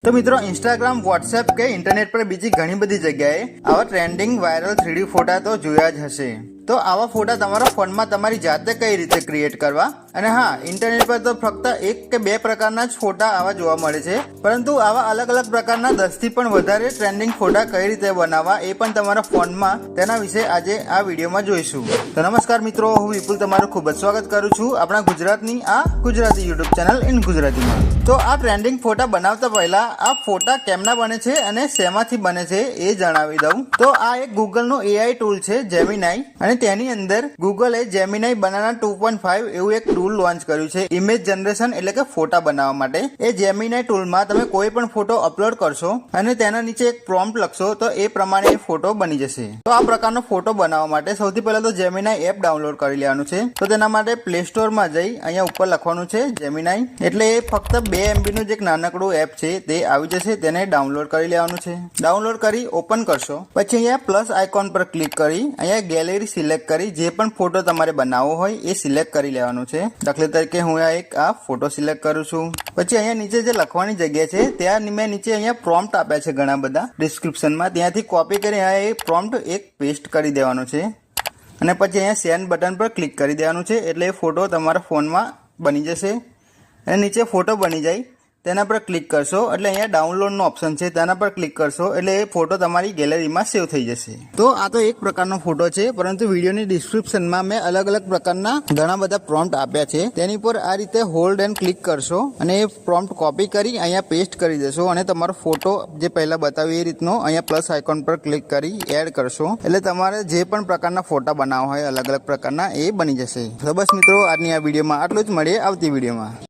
તો મિત્રો Instagram, WhatsApp કે ઇન્ટરનેટ પર બીજી ઘણી બધી જગ્યાએ આવા ટ્રેન્ડિંગ વાયરલ 3D ફોટા તો જોયા જ હશે। તો આવા ફોટા તમારા ફોનમાં તમારી જાતે કઈ રીતે ક્રિએટ કરવા, અને હા, ઇન્ટરનેટ પર તો ફક્ત એક કે બે પ્રકારના જ ફોટા આવા જોવા મળે છે, પરંતુ આવા અલગ અલગ પ્રકારના 10 થી પણ વધારે ટ્રેન્ડિંગ ફોટા કઈ રીતે બનાવવા એ પણ તમારા ફોનમાં, તેના વિશે આજે આ વિડીયોમાં જોઈશું। તો નમસ્કાર મિત્રો, હું વિપુલ તમારું ખૂબ જ સ્વાગત કરું છું આપણા ગુજરાતની આ ગુજરાતી યુટ્યુબ ચેનલ ઇન ગુજરાતીમાં। તો આ ટ્રેન્ડિંગ ફોટા બનાવતા પહેલા આ ફોટા કેમના બને છે અને શેમાંથી બને છે એ જણાવી દઉં। તો આ એક ગૂગલનો AI ટૂલ છે, જેમિનાઈ, અને તેની અંદર ગૂગલે જેમિનાઈ બનાના 2.5 એવું એક ટૂલ લોન્ચ કર્યું છે ઇમેજ જનરેશન એટલે કે ફોટા બનાવવા માટે। એ જેમિનાઈ ટૂલમાં તમે કોઈ પણ ફોટો અપલોડ કરશો અને તેના નીચે એક પ્રોમ્પ્ટ લખશો તો એ પ્રમાણે એ ફોટો બની જશે। તો આ પ્રકારનો ફોટો બનાવવા માટે સૌથી પહેલા તો જેમિનાઈ એપ ડાઉનલોડ કરી લેવાનું છે। તો તેના માટે પ્લે સ્ટોરમાં જઈ અહીંયા ઉપર લખવાનું છે જેમિનાઈ, એટલે એ ફક્ત 2 MB નું જે એક નાનકડું એપ છે તે આવી જશે, તેને ડાઉનલોડ કરી લેવાનું છે। ડાઉનલોડ કરી ઓપન કરશો પછી અહીંયા પ્લસ આઇકોન પર ક્લિક કરી અહીંયા ગેલેરી સિલેક્ટ કરી જે પણ ફોટો તમારે બનાવવો હોય એ સિલેક્ટ કરી લેવાનું છે। દાખલા તરીકે હું આ ફોટો સિલેક્ટ કરું છું। પછી અહીંયા નીચે જે લખવાની જગ્યા છે ત્યાં મેં નીચે અહીંયા પ્રોમ્પ્ટ આપ્યા છે ઘણા બધા ડિસ્ક્રિપ્શનમાં, ત્યાંથી કોપી કરી અહીંયા એ પ્રોમ્પ્ટ એક પેસ્ટ કરી દેવાનો છે અને પછી અહીંયા સેન્ડ બટન પર ક્લિક કરી દેવાનું છે, એટલે એ ફોટો તમારા ફોનમાં બની જશે। અને નીચે ફોટો બની જાય તેના પર ક્લિક કરશો એટલે અહીંયા ડાઉનલોડનો ઓપ્શન છે, તેના પર ક્લિક કરશો એટલે એ ફોટો તમારી ગેલેરીમાં સેવ થઈ જશે। તો આ તો એક પ્રકારનો ફોટો છે, પરંતુ વિડીયોની ડિસ્ક્રિપ્શનમાં મેં અલગ અલગ પ્રકારના ઘણા બધા પ્રોમ્પ્ટ આપ્યા છે, તેની પર આ રીતે હોલ્ડ એન્ડ ક્લિક કરશો અને એ પ્રોમ્પ્ટ કોપી કરી અહીંયા પેસ્ટ કરી દેશો અને તમારો ફોટો જે પહેલા બતાવ્યું એ રીતનો અહીંયા પ્લસ આઇકોન પર ક્લિક કરી એડ કરશો એટલે તમારે જે પણ પ્રકારના ફોટા બનાવવા હોય અલગ અલગ પ્રકારના એ બની જશે। તો બસ મિત્રો, આજની આ વિડીયોમાં આટલું જ, મળીએ આવતી વિડીયોમાં।